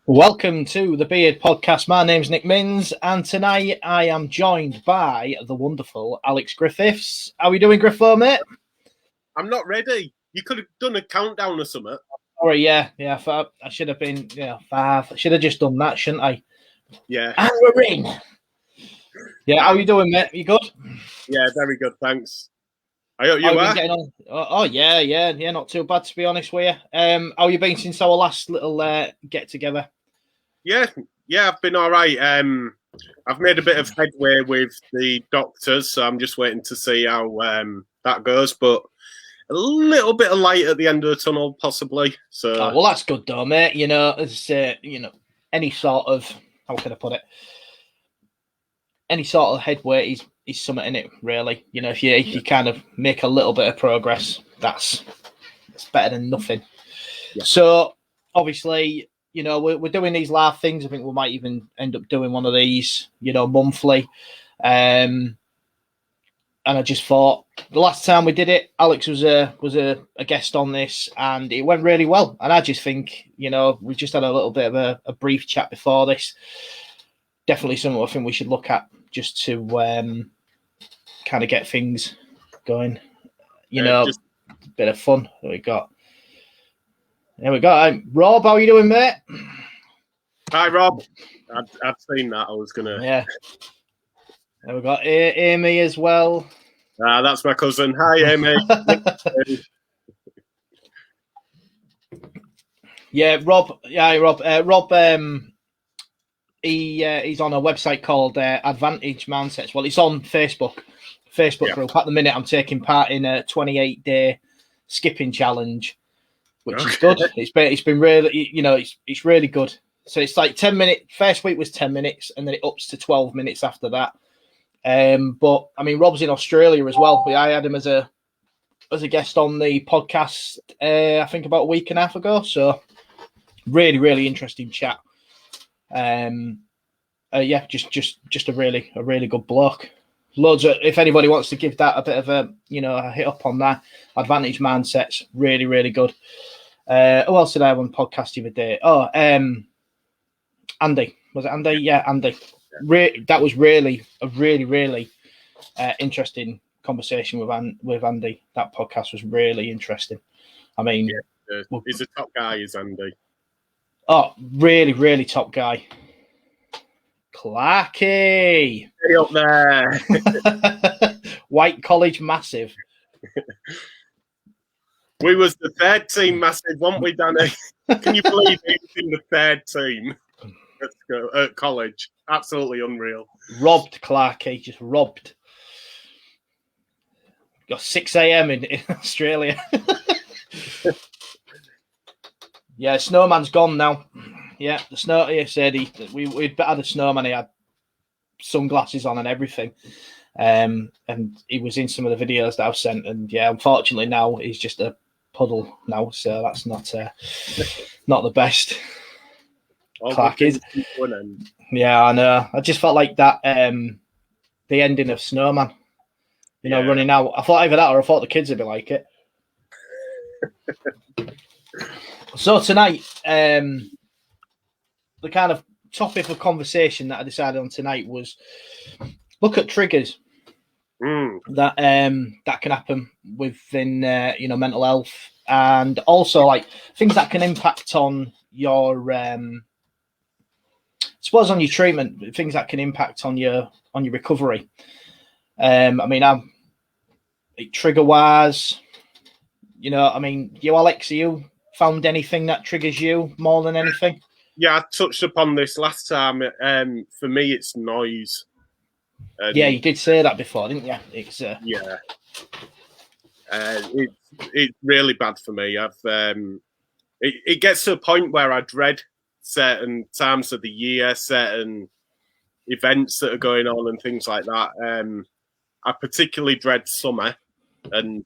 Welcome to the Beard Podcast. My name's Nick Minns, and tonight I am joined by the wonderful Alex Griffiths. How are we doing, Griffo, mate? I'm not ready. You could have done a countdown or something. All right, yeah. I should have been, five. I should have just done that, shouldn't I? Yeah. And we're in. Yeah, how are you doing, mate? You good? Yeah, very good, thanks. I hope you are. Getting on? Oh, yeah, not too bad, to be honest with you. How you been since our last little get-together? Yeah, I've been all right. I've made a bit of headway with the doctors, so I'm just waiting to see how that goes, but a little bit of light at the end of the tunnel, possibly. So, well, that's good, though, mate. As any sort of, how can I put it? Any sort of headway is something in it, really. If you kind of make a little bit of progress, that's better than nothing. Yeah. So obviously, we're doing these live things. I think we might even end up doing one of these, monthly. And I just thought the last time we did it, Alex was a guest on this, and it went really well. And I just think, we just had a little bit of a brief chat before this. Definitely something I think we should look at just to kind of get things going. Just a bit of fun that we got. There we go. Rob, how are you doing, mate? Hi, Rob. I've seen that. I was gonna. Yeah. There we got Amy as well. That's my cousin. Hi, Amy. Yeah, Rob. Yeah, Rob. Rob. He's on a website called Advantage Mindsets. Well, it's on Facebook group. At the minute, I'm taking part in a 28-day skipping challenge, which is good. It's been really, it's really good. So it's like 10 minutes. First week was 10 minutes, and then it ups to 12 minutes after that. But I mean, Rob's in Australia as well. I had him as a guest on the podcast, I think about a week and a half ago. So really, really interesting chat. Just a really good bloke. Loads of, if anybody wants to give that a bit of a hit up on that, Advantage Mindsets, really, really good. Who else did I have on the podcast the other day? Andy. Was it Andy? Yeah, Andy. That was really interesting conversation with Andy. That podcast was really interesting. I mean, he's a top guy, is Andy. Oh, really, really top guy. Clarky. Stay up there. White College massive. We was the third team massive, weren't we, Danny? Can you believe he was in the third team at college? Absolutely unreal. Robbed Clarky, just robbed. Got 6 a.m. in Australia. Yeah, Snowman's gone now. Yeah, the snow. He said we'd had a snowman. He had sunglasses on and everything, and he was in some of the videos that I've sent. And yeah, unfortunately now he's just a puddle now. So that's not the best. Clark is. Yeah, I know. I just felt like that. The ending of Snowman. Running out. I thought either that or I thought the kids would be like it. So tonight, the kind of topic of conversation that I decided on tonight was look at triggers that can happen within mental health, and also like things that can impact on your on your treatment, things that can impact on your recovery. I mean, I'm trigger wise, you Alex, are you found anything that triggers you more than anything? Yeah, I touched upon this last time. For me, it's noise. Yeah, you did say that before, didn't you? It's it's really bad for me. It gets to a point where I dread certain times of the year, certain events that are going on, and things like that. I particularly dread summer, and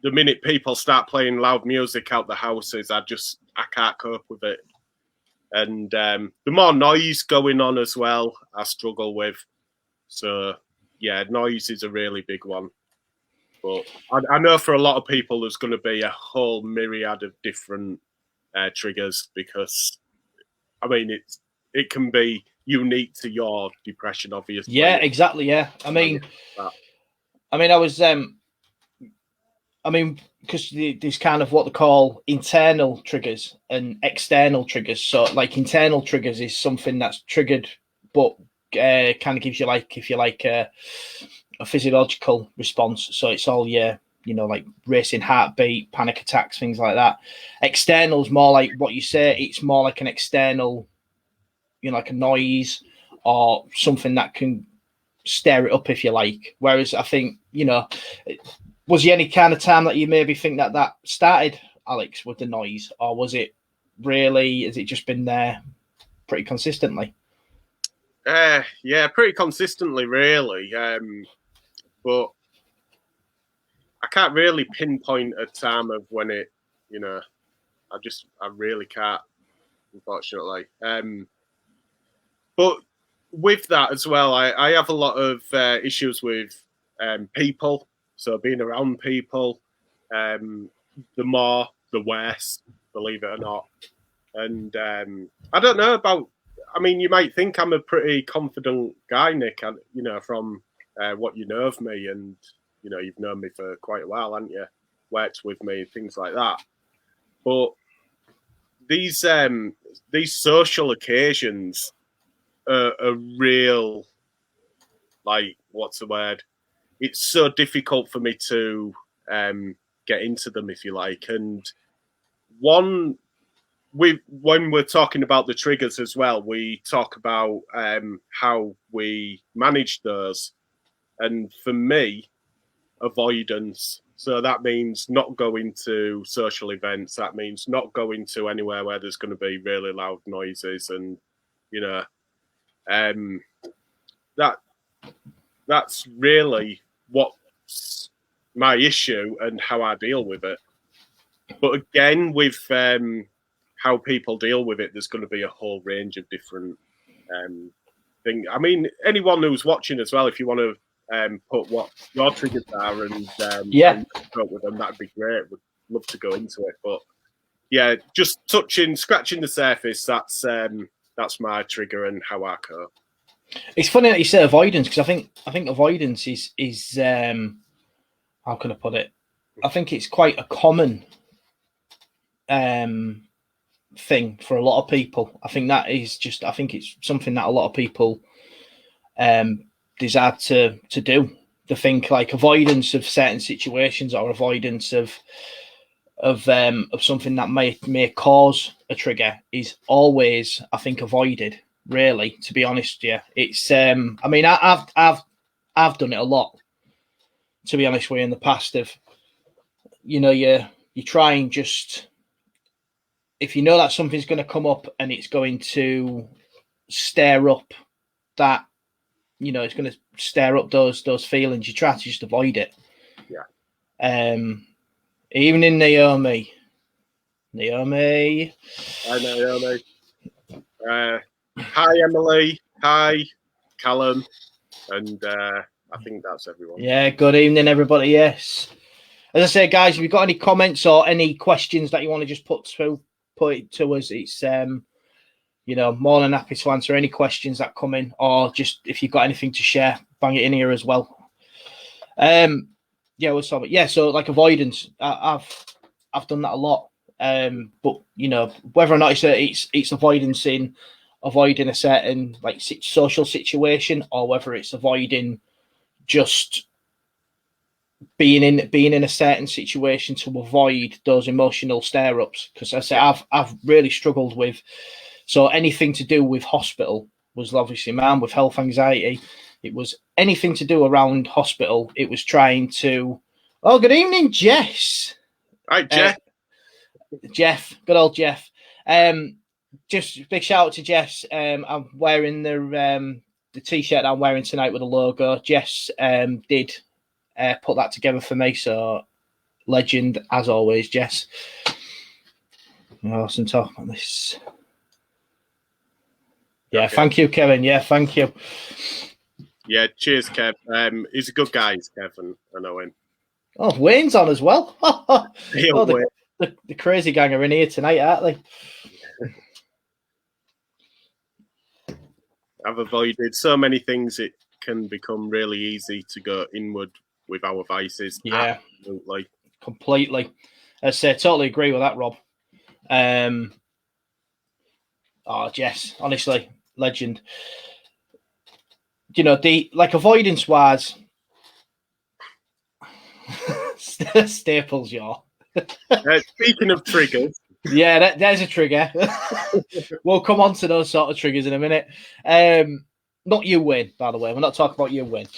the minute people start playing loud music out the houses, I can't cope with it. And the more noise going on as well, I struggle with. So, yeah, noise is a really big one. But I know for a lot of people, there's going to be a whole myriad of different triggers because I mean, it can be unique to your depression, obviously. Yeah, exactly. Yeah, I mean, because there's kind of what they call internal triggers and external triggers. So, like, internal triggers is something that's triggered, but kind of gives you, like, if you like, a physiological response. So it's all your, like racing heartbeat, panic attacks, things like that. External is more like what you say. It's more like an external, like a noise or something that can stir it up, if you like. Whereas I think, was there any kind of time that you maybe think that started, Alex, with the noise, or was it really, has it just been there pretty consistently? Yeah, pretty consistently, really. But I can't really pinpoint a time of when it, I really can't, unfortunately. But with that as well, I have a lot of issues with people. So being around people, the more, the worse, believe it or not. And I don't know about, I mean, you might think I'm a pretty confident guy, Nick, from what you know of me. And, you've known me for quite a while, haven't you? Worked with me, things like that. But these social occasions are a real, like, what's the word? It's so difficult for me to get into them, if you like. And when we're talking about the triggers as well, we talk about how we manage those. And for me, avoidance. So that means not going to social events. That means not going to anywhere where there's going to be really loud noises, and that's really what's my issue and how I deal with it. But again, with how people deal with it, there's going to be a whole range of different things. I mean, anyone who's watching as well, if you want to put what your triggers are and talk with them, that'd be great. Would love to go into it, but yeah, just scratching the surface. That's my trigger and how I cope. It's funny that you say avoidance, because I think avoidance is how can I put it? I think it's quite a common thing for a lot of people. I think it's something that a lot of people desire to do. They think, like, avoidance of certain situations or avoidance of something that may cause a trigger is always, I think, avoided. Really, to be honest, yeah, it's. I mean, I've done it a lot, to be honest with you, in the past. Of, you try and just, if you know that something's going to come up and it's going to stir up that, it's going to stir up those feelings, you try to just avoid it. Yeah. Evening, Naomi. Hi, Naomi. Hi, Emily. Hi, Callum. And I think that's everyone. Yeah, good evening, everybody. Yes. As I say, guys, if you've got any comments or any questions that you want to just put it to us, it's more than happy to answer any questions that come in, or just if you've got anything to share, bang it in here as well. So like avoidance, I've done that a lot. But whether or not it's avoidance in avoiding a certain, like, social situation, or whether it's avoiding just being in a certain situation to avoid those emotional stir-ups. Because I say I've really struggled with, so anything to do with hospital was obviously mine, with health anxiety. It was anything to do around hospital. It was trying to. Oh, good evening, Jess. Hi, Jeff. Jeff, good old Jeff. Just a big shout out to Jess. I'm wearing the t-shirt I'm wearing tonight with the logo. Jess did put that together for me, so legend as always, Jess. Awesome talk on this. Yeah, okay. Thank you, Kevin. Yeah, thank you. Yeah, cheers, Kev. He's a good guy, Kevin. I know him. Oh, Wayne's on as well. The crazy gang are in here tonight, aren't they? I've avoided so many things. It can become really easy to go inward with our vices. Yeah, absolutely, completely. I say, totally agree with that, Rob. Oh, Jess, honestly, legend. You know, the like avoidance wise, Staples, y'all. Speaking of triggers, Yeah, there's a trigger. We'll come on to those sort of triggers in a minute. Not you, Wayne, by the way. We're not talking about you, Wayne.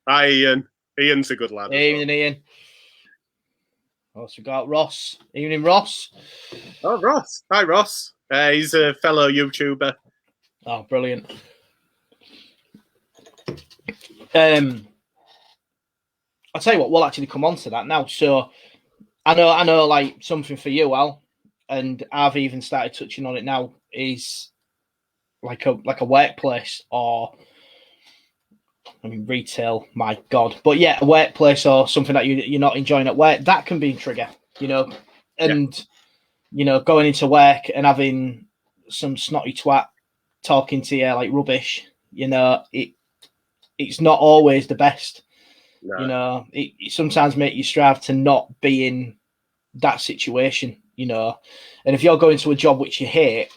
hi Ian. Ian's a good lad. Evening, Ian. Also got Ross. Evening, Ross. Oh, Ross. Hi, Ross. He's a fellow YouTuber. Oh, brilliant. I'll tell you what, we'll actually come on to that now. So I know, like something for you, Al, and I've even started touching on it now, is like a workplace or I mean retail, my God. But yeah, a workplace or something that you're not enjoying at work, that can be a trigger, you know. And you know, going into work and having some snotty twat talking to you like rubbish, you know, it's not always the best. No. You know, it sometimes make you strive to not be in that situation, you know. And if you're going to a job which you hate,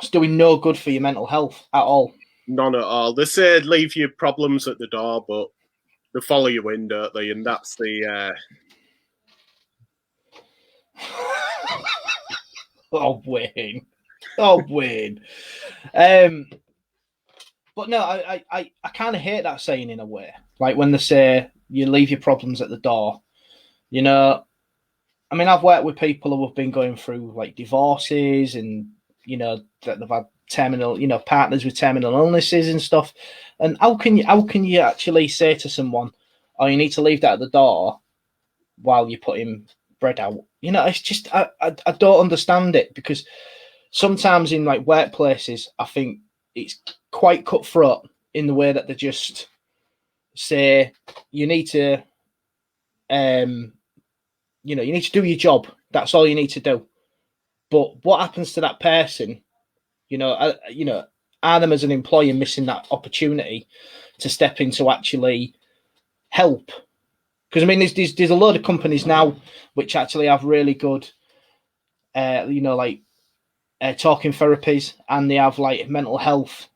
it's doing no good for your mental health at all. None at all. They say leave your problems at the door, but they follow you in, don't they? And that's the... Oh, Wayne. But no, I kind of hate that saying in a way. Like when they say you leave your problems at the door. You know, I mean, I've worked with people who have been going through like divorces and, you know, that they've had terminal, you know, partners with terminal illnesses and stuff. And how can you actually say to someone, oh, you need to leave that at the door while you're putting bread out? You know, it's just, I don't understand it, because sometimes in like workplaces, I think it's quite cutthroat in the way that they just say you need to, you know, you need to do your job. That's all you need to do. But what happens to that person? You know, are them as an employer missing that opportunity to step in to actually help? Because I mean, there's a lot of companies now which actually have really good, you know, like talking therapies, and they have like mental health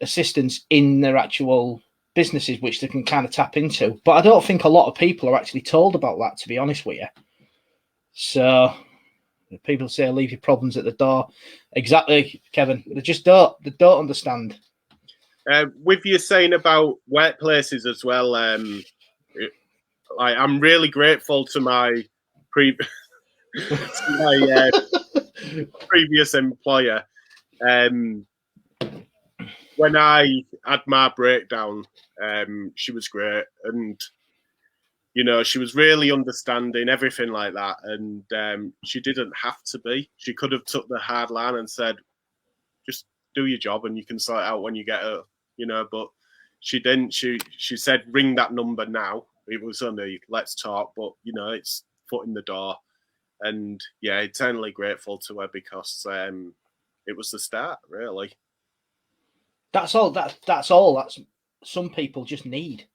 assistance in their actual businesses, which they can kind of tap into. But I don't think a lot of people are actually told about that, to be honest with you. So people say leave your problems at the door. Exactly, Kevin. They just don't. They don't understand. with you saying about workplaces as well, I'm really grateful to my previous employer. When I had my breakdown, she was great, and you know, she was really understanding, everything like that. And she didn't have to be. She could have took the hard line and said, just do your job and you can sort it out when you get her, you know, but she didn't. She said, ring that number now. It was only let's talk, but you know, it's foot in the door. And yeah, eternally grateful to her, because it was the start, really. That's all. That's all. That's some people just need.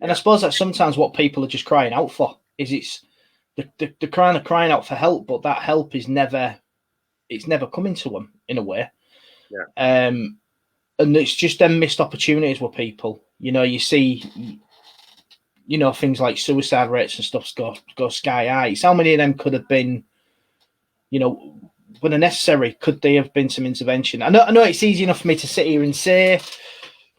And I suppose that's sometimes what people are just crying out for. It's they're crying out for help, but that help is never coming to them in a way. Yeah. And it's just them missed opportunities with people. You know, you see, you know, things like suicide rates and stuff go sky high. It's how many of them could have been, you know, when they're necessary, could they have been some intervention? I know it's easy enough for me to sit here and say,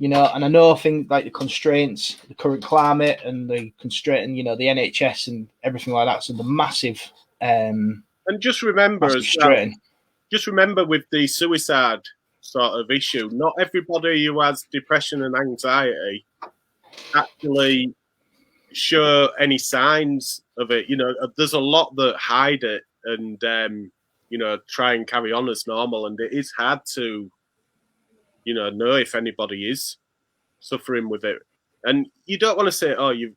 you know, and I know things like the constraints, the current climate, and the constraint, you know, the NHS and everything like that. So the massive, and just remember massive as well, strain. just remember with the suicide sort of issue, not everybody who has depression and anxiety actually show any signs of it. You know, there's a lot that hide it and you know, try and carry on as normal, and it is hard to, you know if anybody is suffering with it. And you don't want to say, oh, you've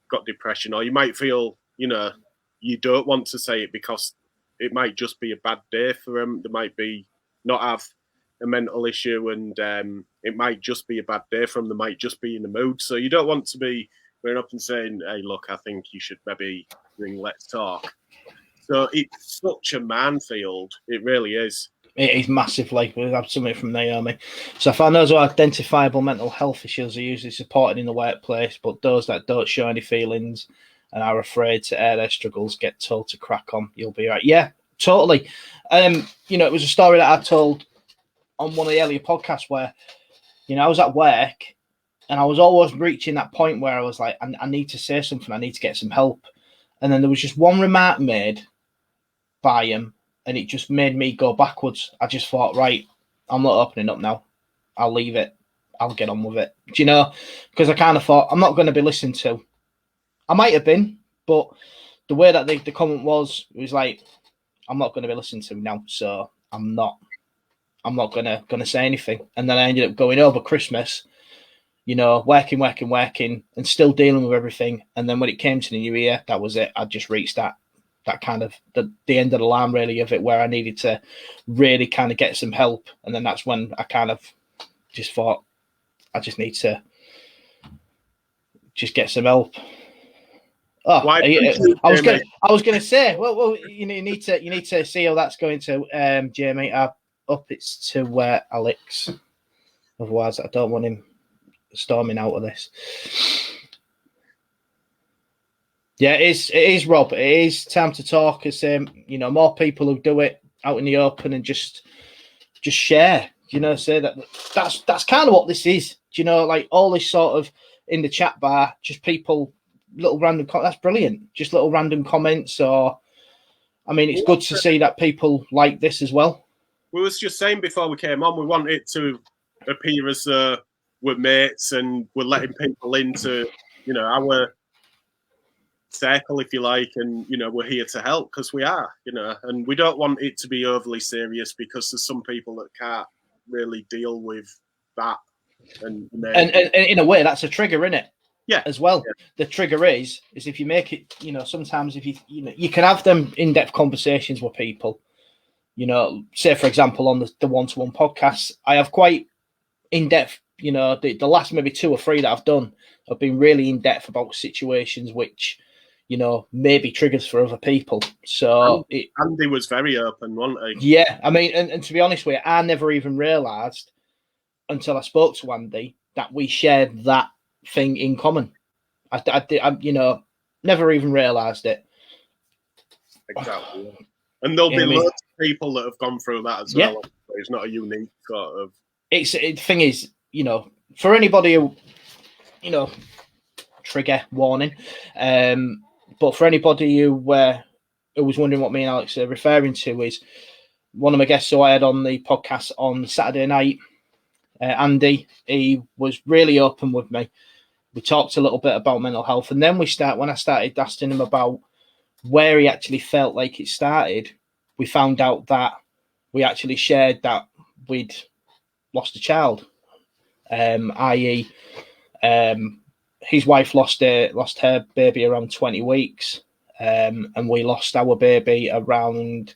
got depression, or you might feel, you know, you don't want to say it because it might just be a bad day for them. They might be not have a mental issue, and it might just be a bad day for them. They might just be in the mood. So you don't want to be going up and saying, "Hey, look, I think you should maybe ring Let's Talk." So it's such a minefield. It really is. It is massively. We have something from Naomi. So I found those with identifiable mental health issues are usually supported in the workplace, but those that don't show any feelings and are afraid to air their struggles get told to crack on. You'll be right. Yeah, totally. It was a story that I told on one of the earlier podcasts where, I was at work and I was always reaching that point where I was like, I need to say something. I need to get some help. And then there was just one remark made by him, and it just made me go backwards. I just thought, right, I'm not opening up now. I'll leave it. I'll get on with it. Do you know? Because I kind of thought, I'm not going to be listened to. I might have been, but the way that the comment was, it was like, I'm not going to be listened to now, so I'm not going to say anything. And then I ended up going over Christmas, working, and still dealing with everything. And then when it came to the new year, that was it. I just reached that kind of the end of the line, really, of it, where I needed to really kind of get some help. And then that's when I kind of just thought, I just need to just get some help. Oh, I was going to say, well, you need to see how that's going to, Jamie. Up it's to Alex. Otherwise, I don't want him storming out of this. Yeah, it is, Rob. It is time to talk. It's more people who do it out in the open and just share. Say that's kind of what this is. Like all this sort of in the chat bar, just people, little random. That's brilliant. Just little random comments, it's good to see that people like this as well. We was just saying before we came on, we want it to appear as we're mates and we're letting people into our circle, if you like, and we're here to help because we are, and we don't want it to be overly serious because there's some people that can't really deal with that, and in a way that's a trigger, isn't it? Yeah, as well. Yeah. The trigger is if you make it, sometimes if you can have them in-depth conversations with people, say for example on the one-to-one podcasts, I have quite in-depth, the last maybe 2 or 3 that I've done have been really in-depth about situations which maybe triggers for other people. So Andy was very open, wasn't he? Yeah, and to be honest with you, I never even realised until I spoke to Andy that we shared that thing in common. I never even realised it. Exactly. And there'll be lots of people that have gone through that as well. It's not a unique sort of. The thing is, for anybody who, trigger warning. But for anybody who was wondering what me and Alex are referring to, is one of my guests who I had on the podcast on Saturday night, Andy. He was really open with me. We talked a little bit about mental health, and then when I started asking him about where he actually felt like it started, we found out that we actually shared that we'd lost a child, i.e., his wife lost her baby around 20 weeks, and we lost our baby around.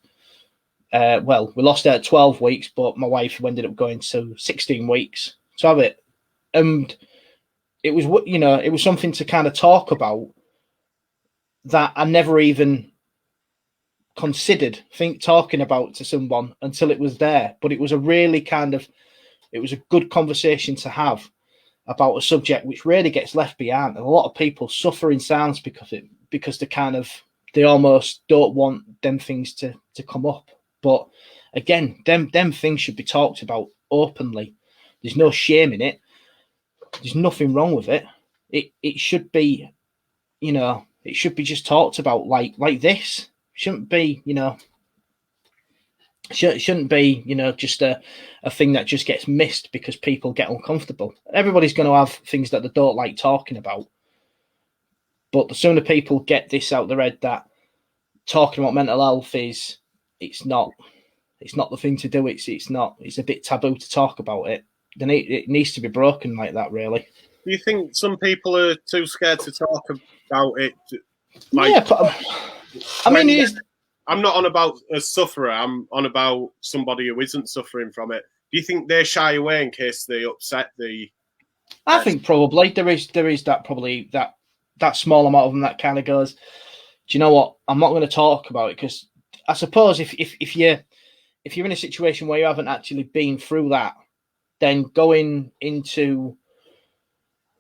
We lost her at 12 weeks, but my wife ended up going to 16 weeks to have it, and it was something to kind of talk about that I never even considered talking about to someone until it was there. But it was a good conversation to have about a subject which really gets left behind, and a lot of people suffer in silence because they almost don't want them things to come up. But again, them things should be talked about openly. There's no shame in it. There's nothing wrong with it. It should be, it should be just talked about like this. Shouldn't be, shouldn't be, just a thing that just gets missed because people get uncomfortable. Everybody's going to have things that they don't like talking about. But the sooner people get this out their head that talking about mental health it's not the thing to do. It's a bit taboo to talk about it. Then it needs to be broken like that, really. Do you think some people are too scared to talk about it? It is. I'm not on about a sufferer. I'm on about somebody who isn't suffering from it. Do you think they shy away in case they upset the? I think probably there is that probably that small amount of them that kind of goes, do you know what? I'm not going to talk about it because I suppose if you're in a situation where you haven't actually been through that, then going into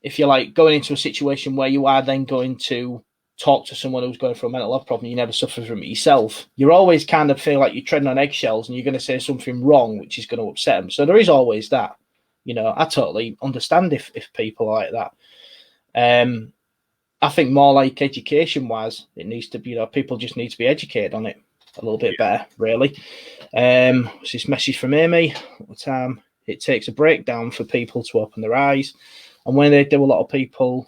a situation where you are then going to talk to someone who's going through a mental health problem, you never suffer from it yourself, you're always kind of feel like you're treading on eggshells and you're going to say something wrong, which is going to upset them. So there is always that. I totally understand if people are like that. I think more like education-wise, it needs to be, people just need to be educated on it a little bit better, really. It's this message from Amy. It takes a breakdown for people to open their eyes. And when they do, a lot of people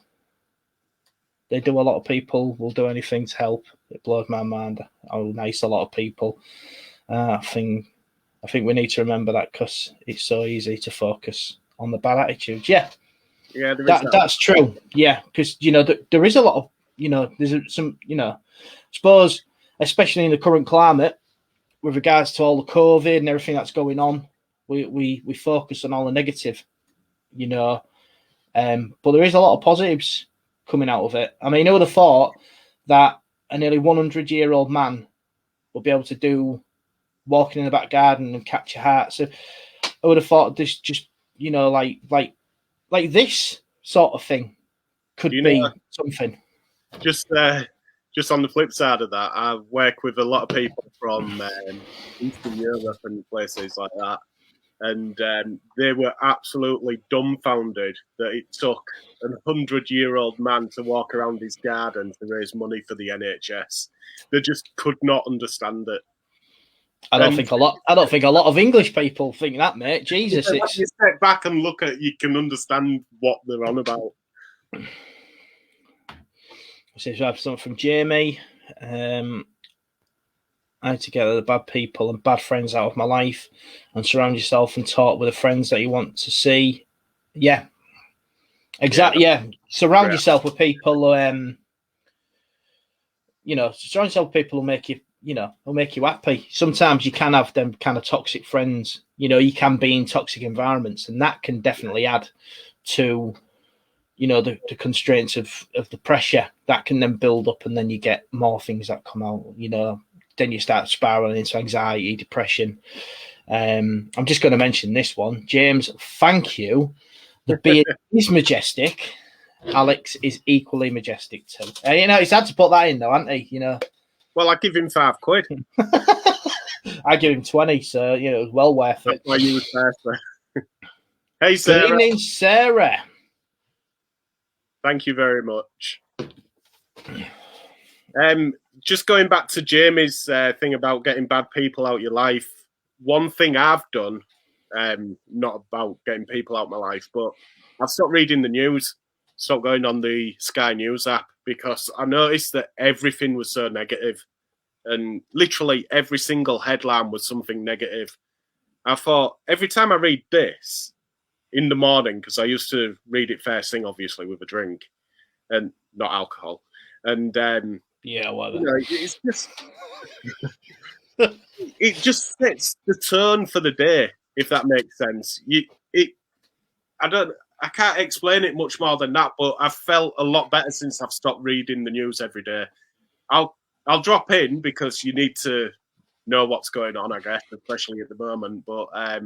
will do anything to help. It blows my mind how nice a lot of people. I think we need to remember that because it's so easy to focus on the bad attitudes. Yeah, that's true. Yeah, because there is a lot of there's some I suppose especially in the current climate with regards to all the COVID and everything that's going on, we focus on all the negative, but there is a lot of positives coming out of it. I mean, who would have thought that a nearly 100-year-old man would be able to do walking in the back garden and capture hearts? So I would have thought this just, like this sort of thing could be something. Just on the flip side of that, I work with a lot of people from Eastern Europe and places like that. And they were absolutely dumbfounded that it took a 100-year-old man to walk around his garden to raise money for the NHS. They just could not understand it. I don't think a lot of English people think that, mate. Jesus, if you step back and look at it, you can understand what they're on about. So we have something from Jamie. I had to get the bad people and bad friends out of my life and surround yourself and talk with the friends that you want to see. Yeah, exactly. Yeah, surround yourself with people. Surround yourself with people who make you, who make you happy. Sometimes you can have them kind of toxic friends. You can be in toxic environments, and that can definitely add to, the constraints of the pressure that can then build up, and then you get more things that come out. Then you start spiraling into anxiety, depression. I'm just going to mention this one. James, thank you. The beard is majestic. Alex is equally majestic too. He's had to put that in though, hasn't he? Well, I give him £5. I give him 20, so it was well worth it. That's why you were there. Hey, Sarah. Good evening, Sarah. Thank you very much. Just going back to Jamie's thing about getting bad people out of your life, one thing I've done, not about getting people out of my life, but I've stopped reading the news, stopped going on the Sky News app because I noticed that everything was so negative and literally every single headline was something negative. I thought every time I read this in the morning, because I used to read it first thing, obviously, with a drink and not alcohol. And yeah, well, it's just it just sets the tone for the day, if that makes sense. I can't explain it much more than that, but I've felt a lot better since I've stopped reading the news every day. I'll drop in because you need to know what's going on, I guess, especially at the moment. But I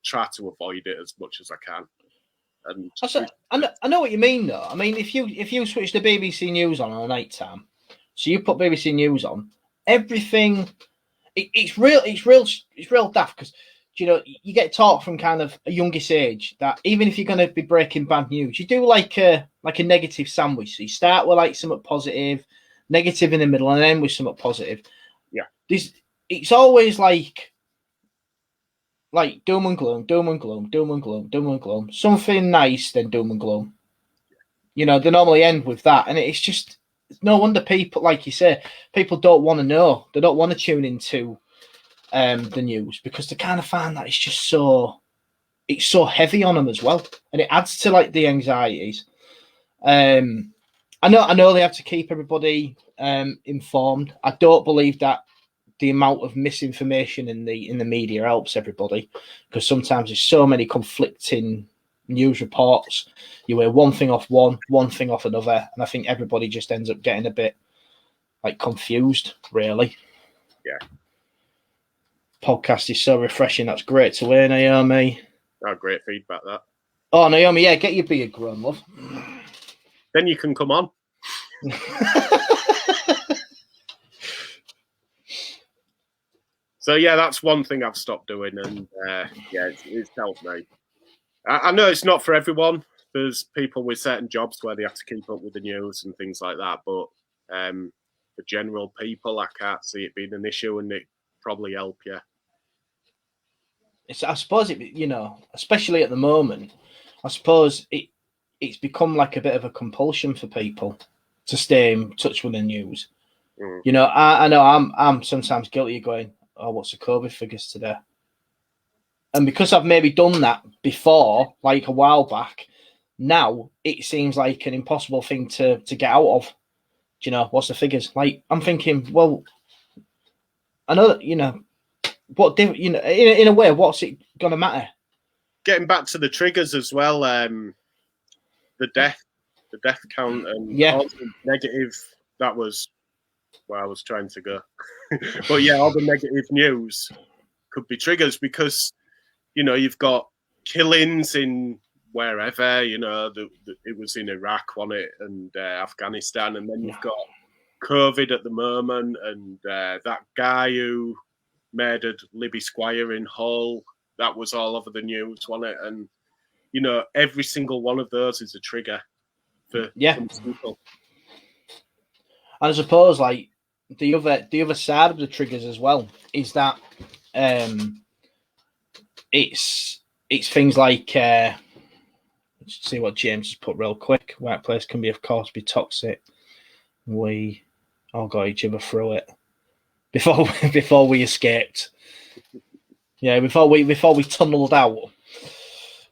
try to avoid it as much as I can. And I know what you mean, though. I mean, if you switch the BBC News on at night time, so you put BBC News on, everything it's real daft because you get taught from kind of a youngest age that even if you're going to be breaking bad news, you do like a negative sandwich. So you start with like something positive, negative in the middle, and end with something positive. Yeah, it's always like doom and gloom, doom and gloom, doom and gloom, doom and gloom. Something nice, then doom and gloom. They normally end with that, and it's just no wonder people, like you say, people don't want to know. They don't want to tune into the news because they kind of find that it's so heavy on them as well, and it adds to like the anxieties. I know they have to keep everybody informed. I don't believe that the amount of misinformation in the media helps everybody, because sometimes there's so many conflicting news reports. You hear one thing off one thing off another, and I think everybody just ends up getting a bit like confused, really. Yeah. Podcast is so refreshing. That's great to hear, Naomi. Oh, great feedback, that. Oh, Naomi, yeah, get your beard grown, love. Then you can come on. So, yeah, that's one thing I've stopped doing, and it's helped me. I know it's not for everyone. There's people with certain jobs where they have to keep up with the news and things like that, but for general people, I can't see it being an issue, and it probably help you. I suppose especially at the moment, I suppose it's become like a bit of a compulsion for people to stay in touch with the news. Mm. I know I'm sometimes guilty of going, oh, what's the COVID figures today? And because I've maybe done that before, like a while back, now it seems like an impossible thing to get out of. What's the figures? Like, I'm thinking, well, I know that, what in a way, what's it gonna matter? Getting back to the triggers as well, the death count, and all the negative. That was where I was trying to go. But yeah, all the negative news could be triggers, because you've got killings in wherever. It was in Iraq, wasn't it, and Afghanistan, and then you've got COVID at the moment, and that guy who murdered Libby Squire in Hull. That was all over the news, wasn't it? And every single one of those is a trigger for some people. And I suppose, like, the other side of the triggers as well is that it's things like let's see what James has put real quick. Workplace can of course be toxic. We all got each other through it before we escaped. Yeah, before we tunneled out.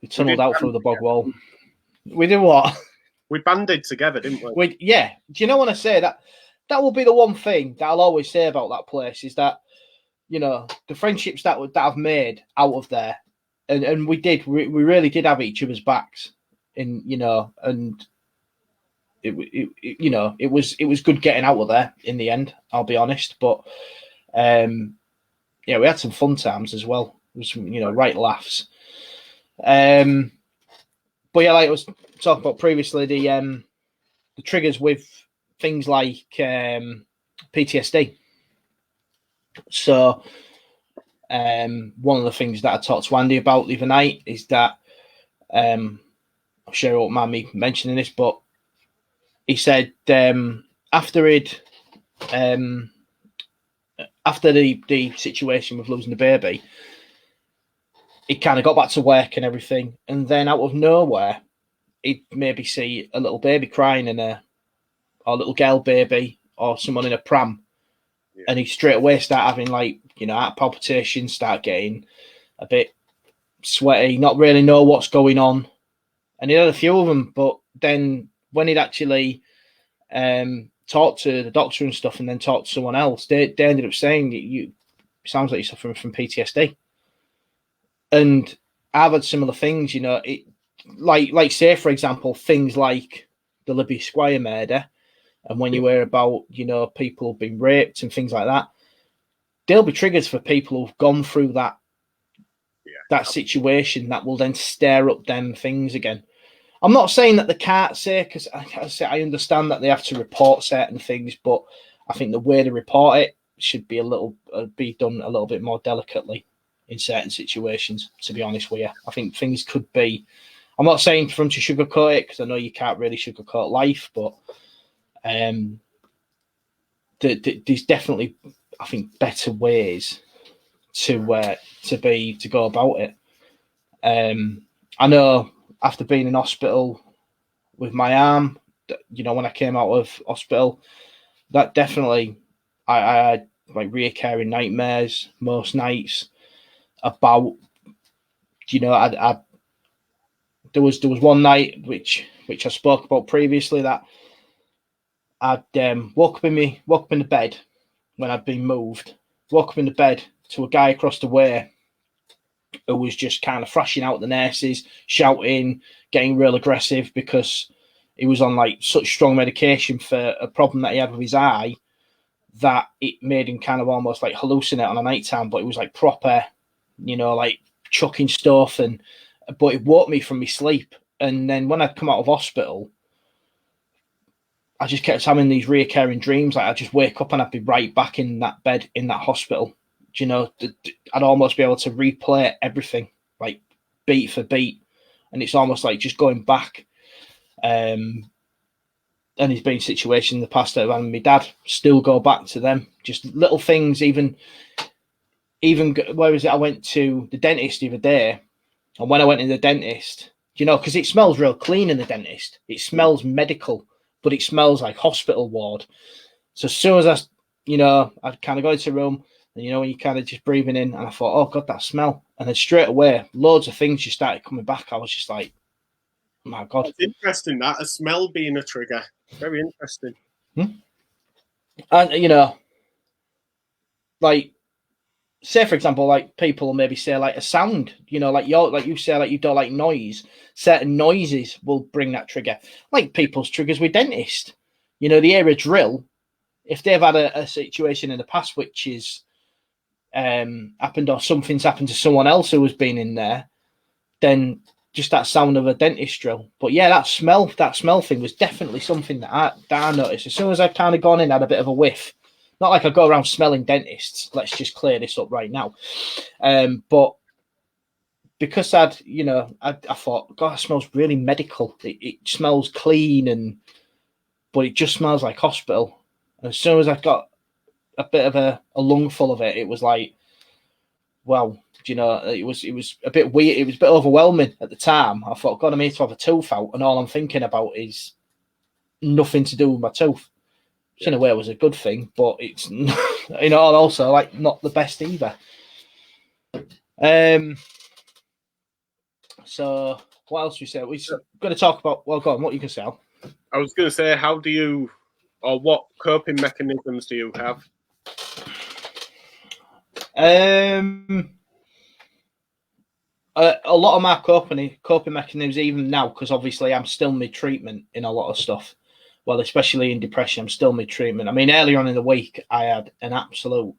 We tunneled out through the bog wall. We did what? We banded together, didn't we? Yeah. Do you know what I say? That will be the one thing that I'll always say about that place, is that, the friendships that I've made out of there, and we really did have each other's backs, and it was good getting out of there in the end. I'll be honest, but we had some fun times as well. There was some, right laughs. But yeah, like I was talking about previously, the triggers with things like PTSD. So one of the things that I talked to Andy about the other night is that I'm sure he won't mind me mentioning this, but he said after the situation with losing the baby, he kind of got back to work and everything, and then out of nowhere, he'd maybe see a little baby crying or a little girl baby, or someone in a pram, and he straight away start having heart palpitations, start getting a bit sweaty, not really know what's going on, and he had a few of them. But then when he'd actually talked to the doctor and stuff, and then talked to someone else, they ended up saying it sounds like you're suffering from PTSD. And I've had similar things, it like say, for example, things like the Libby Squire murder, and when you hear about, people being raped and things like that, there'll be triggers for people who've gone through that situation that will then stir up them things again. I'm not saying that they can't say, because I understand that they have to report certain things, but I think the way they report it should be be done a little bit more delicately in certain situations, to be honest with you. I think things could be, I'm not saying for them to sugarcoat it, because I know you can't really sugarcoat life, but there's definitely, I think, better ways to go about it. I know after being in hospital with my arm, when I came out of hospital, that definitely, I had like reoccurring nightmares most nights about, there was one night which I spoke about previously, that I'd woke up in the bed when I'd been moved. Woke up in the bed to a guy across the way who was just kind of thrashing out the nurses, shouting, getting real aggressive because he was on like such strong medication for a problem that he had with his eye that it made him kind of almost like hallucinate on a night time. But it was like proper, like chucking stuff, but it woke me from my sleep. And then when I'd come out of hospital, I just kept having these reoccurring dreams. Like I'd just wake up and I'd be right back in that bed in that hospital. I'd almost be able to replay everything, like beat for beat. And it's almost like just going back. And there's been situations in the past that I've had with my dad, still go back to them. Just little things, even where was it? I went to the dentist the other day. And when I went to the dentist, because it smells real clean in the dentist. It smells medical, but it smells like hospital ward. So as soon as I'd kind of go into the room, and when you're kind of just breathing in, and I thought, oh God, that smell. And then straight away, loads of things just started coming back. I was just like, oh my God. It's interesting that, a smell being a trigger. Very interesting. And, like, say, for example, like people will maybe say like a sound, like you say, like you don't like noise. Certain noises will bring that trigger. Like people's triggers with dentists. The hear a drill. If they've had a situation in the past which is happened, or something's happened to someone else who has been in there, then just that sound of a dentist drill. But yeah, that smell thing was definitely something that I noticed. As soon as I'd kind of gone in, had a bit of a whiff. Not like I go around smelling dentists. Let's just clear this up right now. But because I thought, God, it smells really medical. It smells clean, but it just smells like hospital. And as soon as I got a bit of a lungful of it, it was like, well, it was a bit weird. It was a bit overwhelming at the time. I thought, God, I'm here to have a tooth out, and all I'm thinking about is nothing to do with my tooth. Which in a way was a good thing, but it's also like not the best either. So what else we say? We're going to talk about. Well, go on. What you can say? I was going to say, how do you, or what coping mechanisms do you have? A lot of my coping mechanisms, even now, because obviously I'm still mid-treatment in a lot of stuff. Well, especially in depression, I'm still mid-treatment. I mean, earlier on in the week, I had an absolute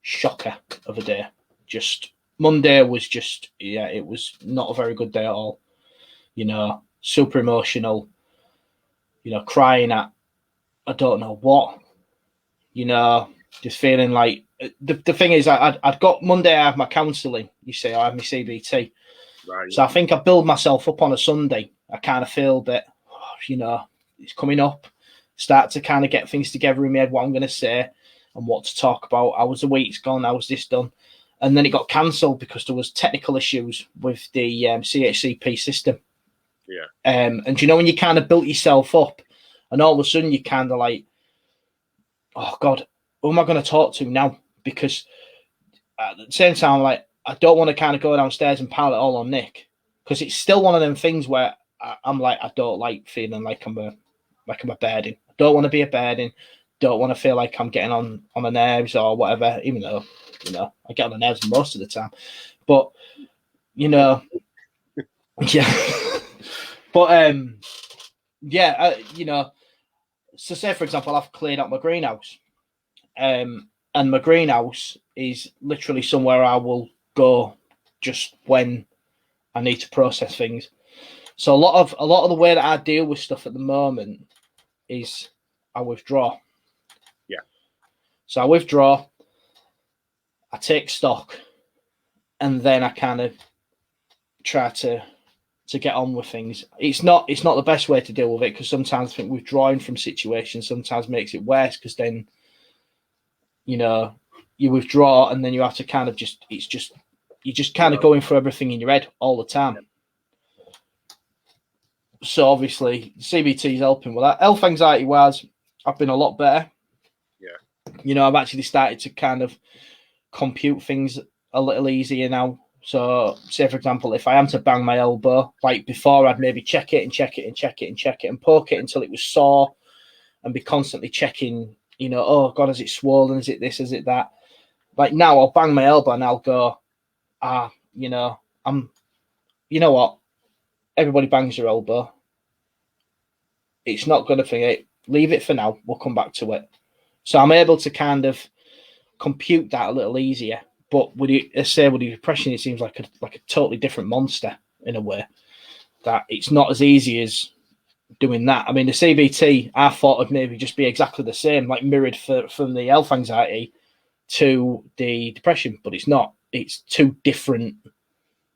shocker of a day. Just Monday was just, it was not a very good day at all. Super emotional. Crying at I don't know what. Just feeling like the thing is, I'd got Monday. I have my counselling. You see, I have my CBT. Right. So I think I build myself up on a Sunday. I kind of feel that, it's coming up. Start to kind of get things together in my head, what I'm going to say and what to talk about. How was the week's gone? How was this done? And then it got cancelled because there was technical issues with the CHCP system. Yeah. And when you kind of built yourself up, and all of a sudden you kind of like, oh God, who am I going to talk to now? Because at the same time, like, I don't want to kind of go downstairs and pile it all on Nick, because it's still one of them things where I'm like, I don't like feeling like I'm a burden. I don't want to be a burden. Don't want to feel like I'm getting on the nerves or whatever, even though, I get on the nerves most of the time. But, yeah. But, so say, for example, I've cleared out my greenhouse. And my greenhouse is literally somewhere I will go just when I need to process things. So a lot of the way that I deal with stuff at the moment is I withdraw. Yeah. So I withdraw, I take stock, and then I kind of try to get on with things. It's not the best way to deal with it, because sometimes I think withdrawing from situations sometimes makes it worse, because then you withdraw and then you have to kind of you're just kind of going through everything in your head all the time. So obviously CBT is helping with that. Health anxiety wise, I've been a lot better. Yeah. I've actually started to kind of compute things a little easier now. So say, for example, if I am to bang my elbow, like before, I'd maybe check it and poke it until it was sore. and be constantly checking, you know, oh God, is it swollen? Is it this? Is it that? Like now I'll bang my elbow and I'll go, you know, you know what? Everybody bangs their elbow. It's not going to forget. Leave it for now. We'll come back to it. So I'm able to kind of compute that a little easier. But with the depression, it seems like a totally different monster in a way. That it's not as easy as doing that. I mean, the CBT I thought would maybe just be exactly the same, like mirrored from the health anxiety to the depression, but it's not. It's two different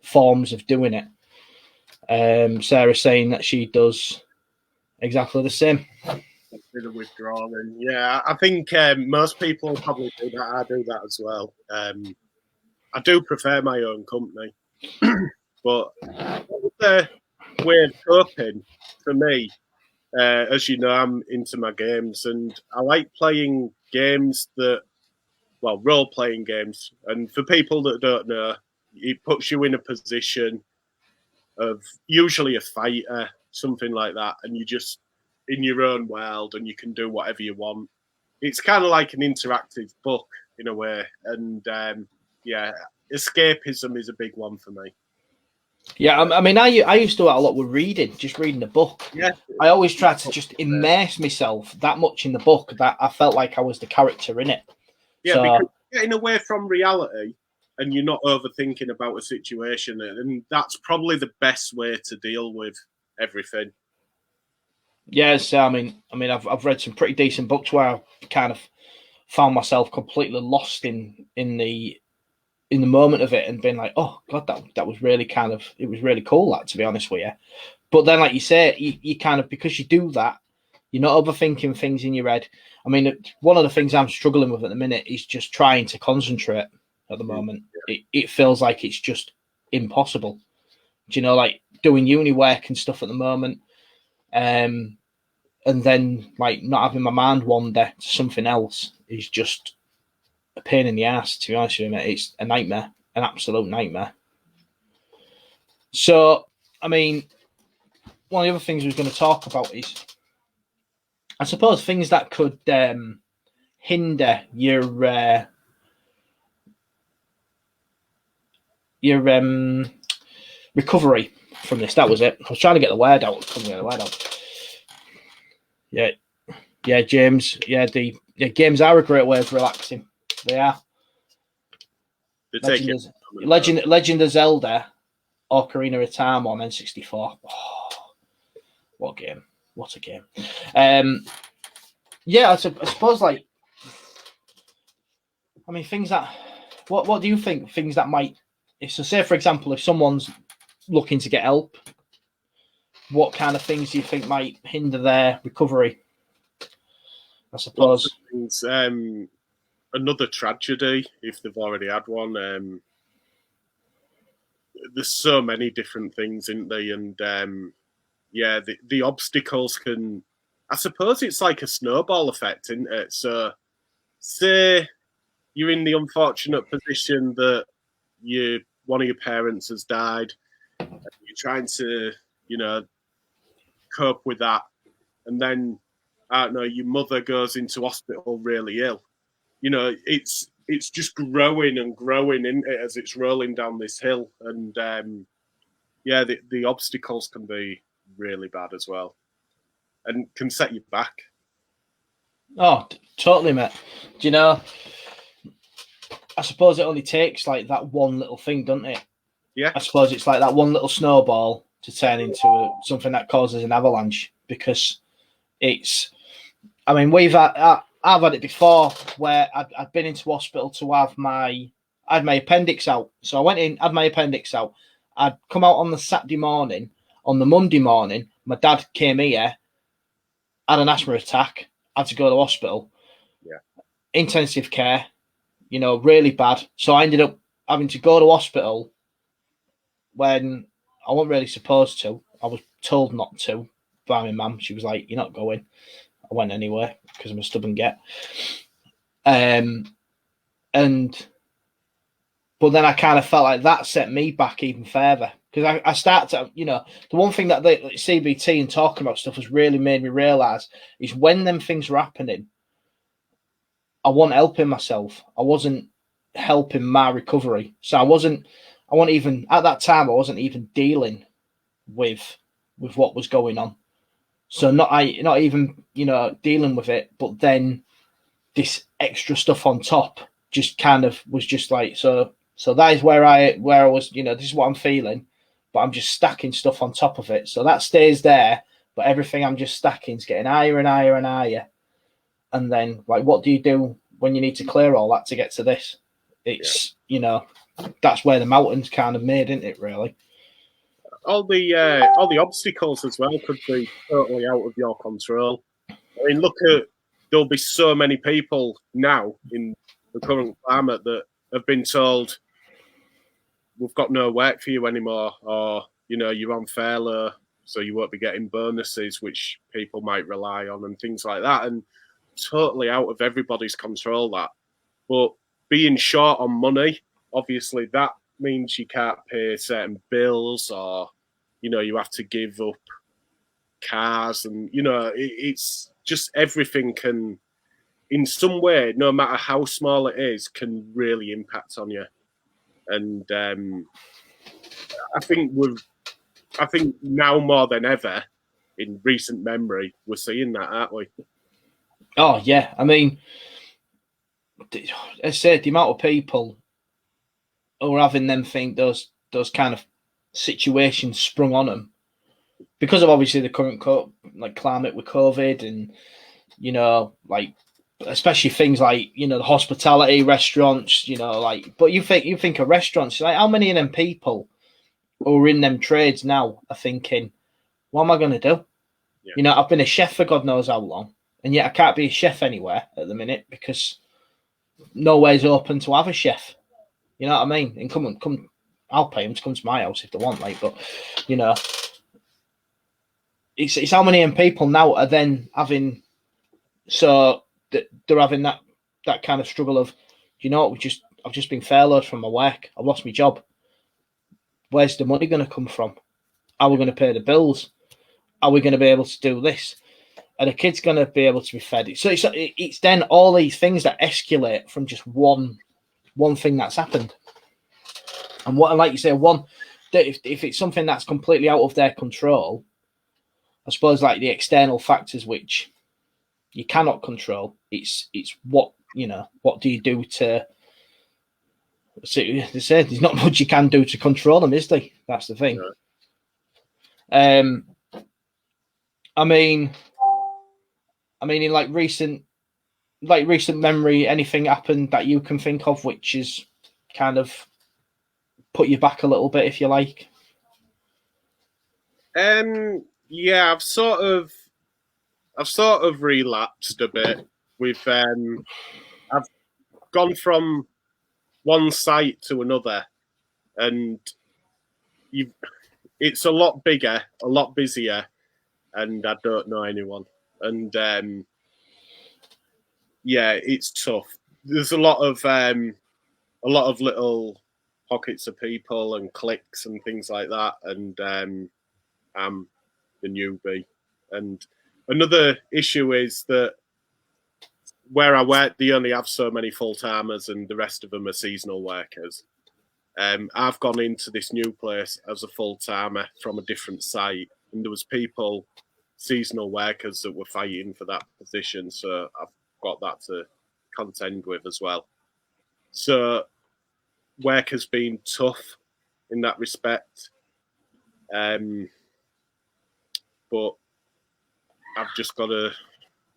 forms of doing it. Sarah's saying that she does exactly the same. The withdrawal, and yeah, I think most people probably do that. I do that as well. I do prefer my own company, but the way of coping for me, as you know, I'm into my games, and I like playing games role-playing games. And for people that don't know, it puts you in a position of usually a fighter, something like that, and you just in your own world and you can do whatever you want. It's kind of like an interactive book in a way. And escapism is a big one for me. Yeah, I mean, I used to do that a lot with reading, just reading the book. Yeah. I always tried to just immerse myself that much in the book that I felt like I was the character in it. Yeah, because you're getting away from reality and you're not overthinking about a situation. And that's probably the best way to deal with everything. Yes, I mean, I've read some pretty decent books where I kind of found myself completely lost in the moment of it and been like, oh God, that was really it was really cool, that, to be honest with you. But then, like you say, you kind of, because you do that, you're not overthinking things in your head. I mean, one of the things I'm struggling with at the minute is just trying to concentrate at the moment. It feels like it's just impossible. Do you know, like doing uni work and stuff at the moment. And then like not having my mind wander to something else is just a pain in the ass, to be honest with you, mate. It's a nightmare, an absolute nightmare. So, I mean, one of the other things we was going to talk about is, I suppose, things that could hinder your recovery from this. That was it. I was trying to get the word out. Couldn't get the word out. Yeah, James. Yeah, games are a great way of relaxing. They are. Legend of Zelda or Ocarina of Time on N64. Oh, what a game. What a game. I suppose, like, I mean, things that, what do you think? Things that might, so say, for example, if someone's looking to get help, what kind of things do you think might hinder their recovery? I suppose. Things, another tragedy, if they've already had one. There's so many different things, isn't there? And the obstacles can, I suppose it's like a snowball effect, isn't it? So say you're in the unfortunate position that one of your parents has died, and you're trying to, cope with that, and then, I don't know, your mother goes into hospital really ill. It's just growing and growing in it as it's rolling down this hill. And the obstacles can be really bad as well and can set you back. Oh, totally, mate. Do you know, I suppose it only takes like that one little thing, doesn't it? Yeah. I suppose it's like that one little snowball to turn into something that causes an avalanche, because it's, I mean, I've had it before where I'd been into hospital to have I had my appendix out. So I went in, had my appendix out. I'd come out on the Saturday morning. On the Monday morning, my dad came here, had an asthma attack, had to go to hospital. Yeah. Intensive care, really bad. So I ended up having to go to hospital when I wasn't really supposed to. I was told not to by my mum. She was like, "You're not going." I went anyway because I'm a stubborn get. But then I kind of felt like that set me back even further, Because I start to, the one thing that the CBT and talking about stuff has really made me realise is when them things were happening, I wasn't helping myself. I wasn't helping my recovery. So I wasn't even, at that time, I wasn't even dealing with what was going on. So not even, dealing with it, but then this extra stuff on top just kind of was just like, so that is where I was, this is what I'm feeling, but I'm just stacking stuff on top of it. So that stays there, but everything I'm just stacking is getting higher and higher and higher. And then, like, what do you do when you need to clear all that to get to this? It's, that's where the mountain's kind of made, isn't it, really? All the obstacles as well could be totally out of your control. I mean, there'll be so many people now in the current climate that have been told, we've got no work for you anymore, or, you're on furlough, so you won't be getting bonuses, which people might rely on and things like that. And totally out of everybody's control, that. But being short on money, obviously that means you can't pay certain bills, or, you have to give up cars, and, it's just everything can, in some way, no matter how small it is, can really impact on you. And I think now more than ever in recent memory, we're seeing that, aren't we? Oh yeah, I mean, as I said, the amount of people who are having them think those kind of situations sprung on them because of obviously the current climate with COVID, and like especially things like the hospitality, restaurants, but you think of restaurants, like how many of them people who are in them trades now are thinking, what am I going to do? Yeah. I've been a chef for God knows how long, and yet I can't be a chef anywhere at the minute because nowhere's open to have a chef. You know what I mean? And come, I'll pay them to come to my house if they want, like, but it's how many people now are then having, so they're having that kind of struggle of, I've just been furloughed from my work. I've lost my job. Where's the money going to come from? Are we going to pay the bills? Are we going to be able to do this? Are the kids going to be able to be fed? So it's then all these things that escalate from just one thing that's happened. And what, like you say, if it's something that's completely out of their control, I suppose like the external factors which you cannot control, it's what do you do to? So they said there's not much you can do to control them, is there? That's the thing. Yeah. I mean, in like recent memory, anything happened that you can think of which is kind of put you back a little bit, if you like? Yeah, I've sort of relapsed a bit. I've gone from one site to another, and it's a lot bigger, a lot busier, and I don't know anyone. And yeah, it's tough. There's a lot of little pockets of people and cliques and things like that, and I'm the newbie. And another issue is that where I work, they only have so many full-timers and the rest of them are seasonal workers. I've gone into this new place as a full-timer from a different site, and there was seasonal workers that were fighting for that position, so I've got that to contend with as well. So work has been tough in that respect. But I've just got to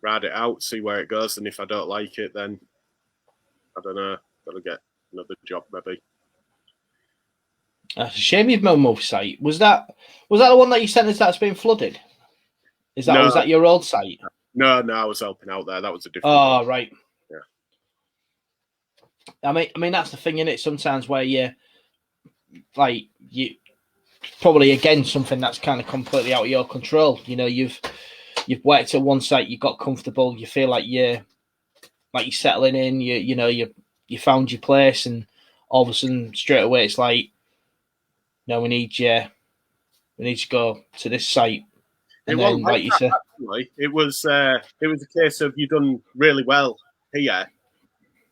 ride it out, see where it goes, and if I don't like it, then I don't know, got to get another job maybe. That's a shame you've moved site. Was that the one that you sent us that's been flooded? Was that your old site? No, I was helping out there. That was a different one. Right. Yeah. I mean that's the thing, innit? Sometimes where you probably again something that's kind of completely out of your control. You've worked at one site, you got comfortable, you feel like you're settling in, you found your place, and all of a sudden straight away it's like, we need you. We need to go to this site. And it wasn't like you said, actually. It was a case of you've done really well here,